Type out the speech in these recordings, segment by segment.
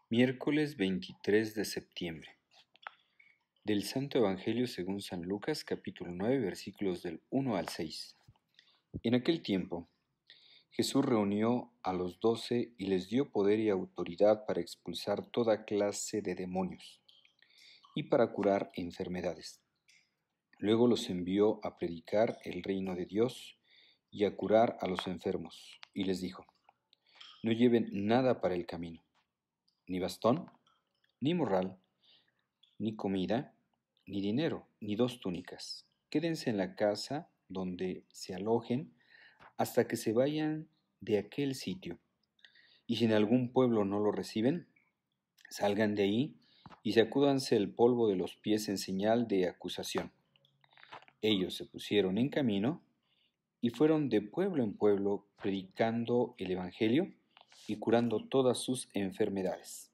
Miércoles 23 de septiembre. Del Santo Evangelio según San Lucas, capítulo 9, versículos del 1 al 6. En aquel tiempo, Jesús reunió a los 12 y les dio poder y autoridad para expulsar toda clase de demonios y para curar enfermedades. Luego los envió a predicar el reino de Dios y a curar a los enfermos, y les dijo: No lleven nada para el camino, ni bastón, ni morral, ni comida, ni dinero, ni 2 túnicas. Quédense en la casa donde se alojen hasta que se vayan de aquel sitio. Y si en algún pueblo no lo reciben, salgan de ahí y sacúdanse el polvo de los pies en señal de acusación. Ellos se pusieron en camino y fueron de pueblo en pueblo predicando el Evangelio y curando todas sus enfermedades.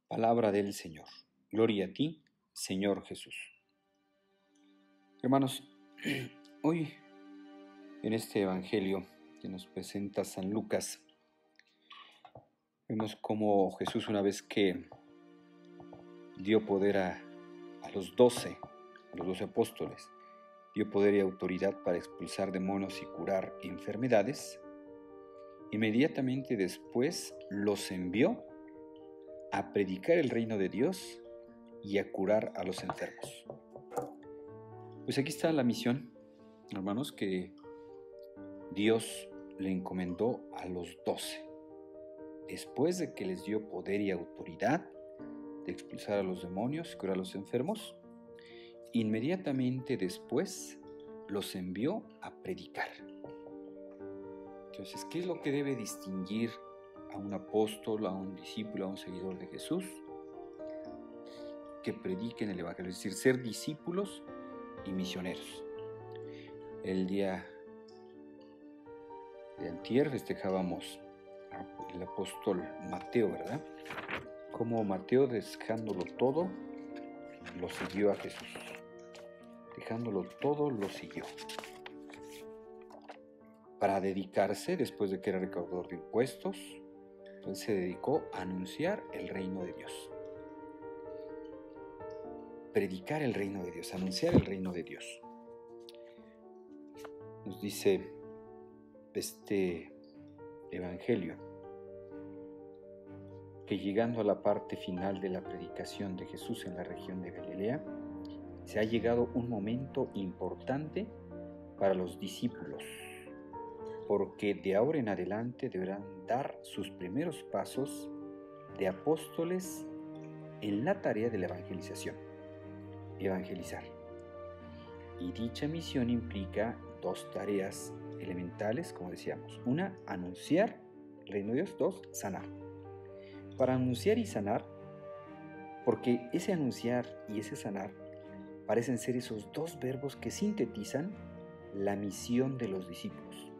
Palabra del Señor. Gloria a ti, Señor Jesús. Hermanos, hoy en este Evangelio que nos presenta San Lucas, vemos cómo Jesús, una vez que dio poder a los 12 apóstoles, dio poder y autoridad para expulsar demonios y curar enfermedades, inmediatamente después los envió a predicar el reino de Dios y a curar a los enfermos. Pues aquí está la misión, hermanos, que Dios le encomendó a los 12. Después de que les dio poder y autoridad de expulsar a los demonios y curar a los enfermos, inmediatamente después los envió a predicar. Entonces, ¿qué es lo que debe distinguir a un apóstol, a un discípulo, a un seguidor de Jesús? Que prediquen el Evangelio, es decir, ser discípulos y misioneros. El día de antier festejábamos el apóstol Mateo, ¿verdad? Como Mateo, dejándolo todo, lo siguió a Jesús. Dejándolo todo, lo siguió. Para dedicarse, después de que era recaudador de impuestos, él se dedicó a anunciar el reino de Dios. Predicar el reino de Dios, anunciar el reino de Dios. Nos dice este Evangelio que llegando a la parte final de la predicación de Jesús en la región de Galilea, se ha llegado un momento importante para los discípulos, porque de ahora en adelante deberán dar sus primeros pasos de apóstoles en la tarea de la evangelización, evangelizar. Y dicha misión implica 2 tareas elementales, como decíamos. Una, anunciar el reino de Dios. 2, sanar. Para anunciar y sanar, porque ese anunciar y ese sanar parecen ser esos 2 verbos que sintetizan la misión de los discípulos.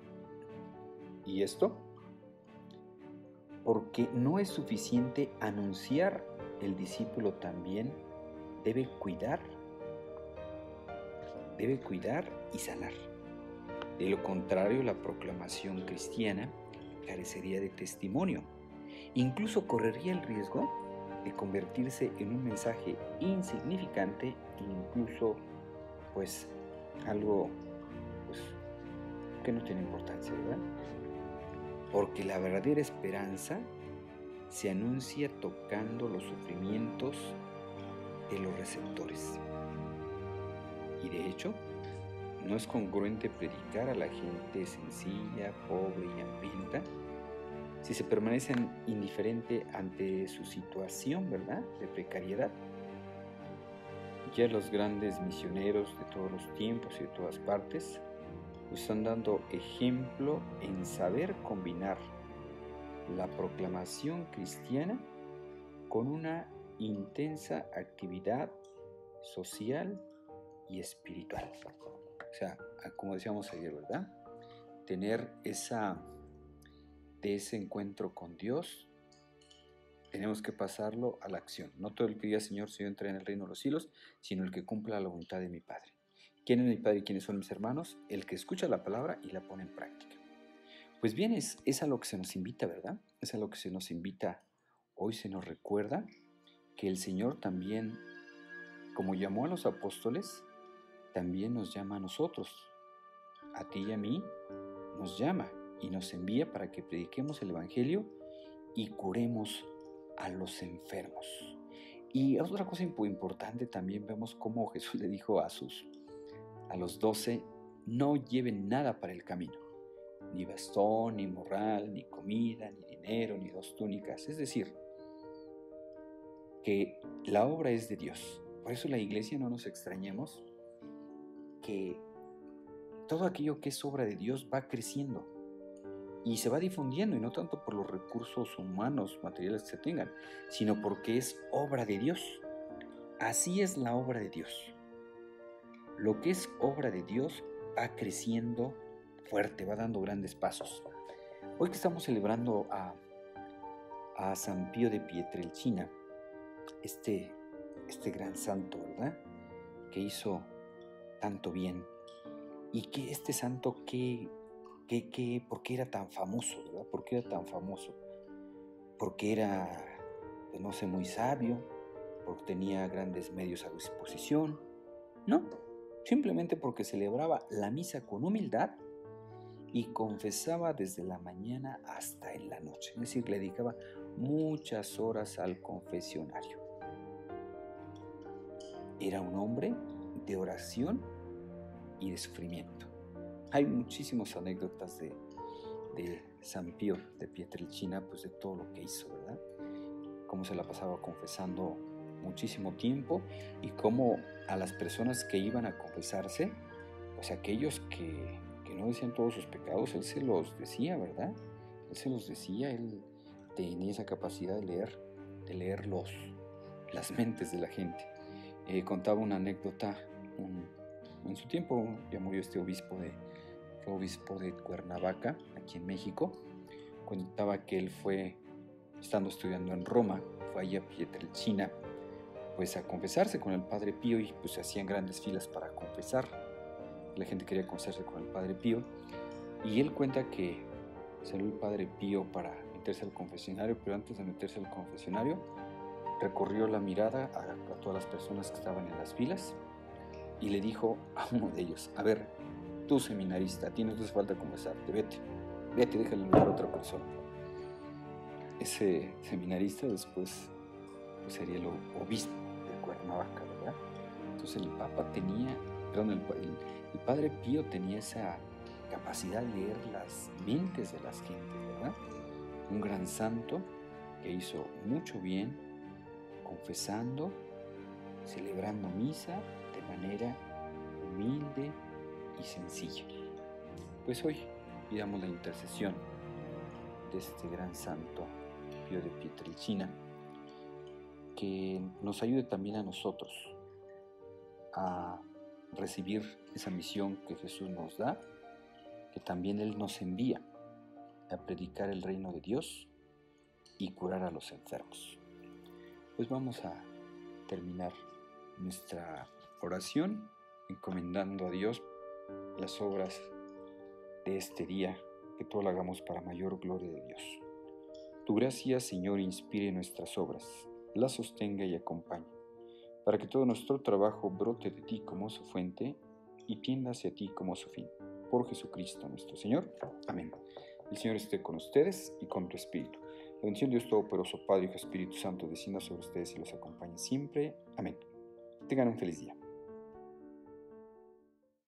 ¿Y esto? Porque no es suficiente anunciar, el discípulo también debe cuidar y sanar. De lo contrario, la proclamación cristiana carecería de testimonio. Incluso correría el riesgo de convertirse en un mensaje insignificante, incluso algo que no tiene importancia, ¿verdad? Porque la verdadera esperanza se anuncia tocando los sufrimientos de los receptores. Y de hecho, no es congruente predicar a la gente sencilla, pobre y hambrienta si se permanecen indiferente ante su situación, ¿verdad?, de precariedad. Ya los grandes misioneros de todos los tiempos y de todas partes están dando ejemplo en saber combinar la proclamación cristiana con una intensa actividad social y espiritual. O sea, como decíamos ayer, ¿verdad? Tener de ese encuentro con Dios, tenemos que pasarlo a la acción. No todo el que diga Señor, Señor, entra en el reino de los cielos, sino el que cumpla la voluntad de mi Padre. ¿Quién es mi Padre y quiénes son mis hermanos? El que escucha la palabra y la pone en práctica. Pues bien, es a lo que se nos invita, ¿verdad? Es a lo que se nos invita hoy se nos recuerda que el Señor también, como llamó a los apóstoles, también nos llama a nosotros. A ti y a mí nos llama y nos envía para que prediquemos el Evangelio y curemos a los enfermos. Y otra cosa importante, también vemos cómo Jesús le dijo a los 12, no lleven nada para el camino, ni bastón, ni morral, ni comida, ni dinero, ni 2 túnicas. Es decir, que la obra es de Dios. Por eso la iglesia, no nos extrañemos, que todo aquello que es obra de Dios va creciendo y se va difundiendo, y no tanto por los recursos humanos, materiales que se tengan, sino porque es obra de Dios. Así es la obra de Dios. Lo que es obra de Dios va creciendo fuerte, va dando grandes pasos. Hoy que estamos celebrando a San Pío de Pietrelcina, este gran santo, ¿verdad?, que hizo tanto bien, y que este santo, ¿por qué era tan famoso, verdad? ¿Por qué era tan famoso? Porque era, pues no sé, muy sabio, porque tenía grandes medios a disposición. No, simplemente porque celebraba la misa con humildad y confesaba desde la mañana hasta en la noche. Es decir, le dedicaba muchas horas al confesionario. Era un hombre de oración y de sufrimiento. Hay muchísimas anécdotas de San Pío de Pietrelcina, pues de todo lo que hizo, ¿verdad? Cómo se la pasaba confesando muchísimo tiempo, y cómo a las personas que iban a confesarse, pues aquellos que no decían todos sus pecados, él se los decía, ¿verdad? Él se los decía, él tenía esa capacidad de leer las mentes de la gente. Contaba una anécdota, en su tiempo ya murió este obispo fue obispo de Cuernavaca, aquí en México. Contaba que él fue, estando estudiando en Roma, fue allí a Pietrelcina, pues a confesarse con el Padre Pío, y pues se hacían grandes filas para confesar. La gente quería confesarse con el Padre Pío, y él cuenta que salió el Padre Pío para meterse al confesionario, pero antes de meterse al confesionario, recorrió la mirada a todas las personas que estaban en las filas y le dijo a uno de ellos: a ver, tú seminarista, a ti no te hace falta confesarte, vete, déjale lugar a otra persona. Ese seminarista después pues sería el obispo de Cuernavaca, ¿verdad? Entonces el Padre Pío tenía esa capacidad de leer las mentes de las gentes, ¿verdad? Un gran santo que hizo mucho bien, confesando, celebrando misa de manera humilde y sencilla. Pues hoy pidamos la intercesión de este gran santo Pío de Pietrelcina, que nos ayude también a nosotros a recibir esa misión que Jesús nos da, que también Él nos envía a predicar el reino de Dios y curar a los enfermos. Pues vamos a terminar nuestra oración encomendando a Dios las obras de este día, que todo lo hagamos para mayor gloria de Dios. Tu gracia, Señor, inspire nuestras obras, las sostenga y acompañe, para que todo nuestro trabajo brote de ti como su fuente y tienda hacia ti como su fin. Por Jesucristo nuestro Señor. Amén. El Señor esté con ustedes y con tu espíritu. La bendición de Dios Todopoderoso, Padre, Hijo y Espíritu Santo, descienda sobre ustedes y los acompañe siempre. Amén. Tengan un feliz día.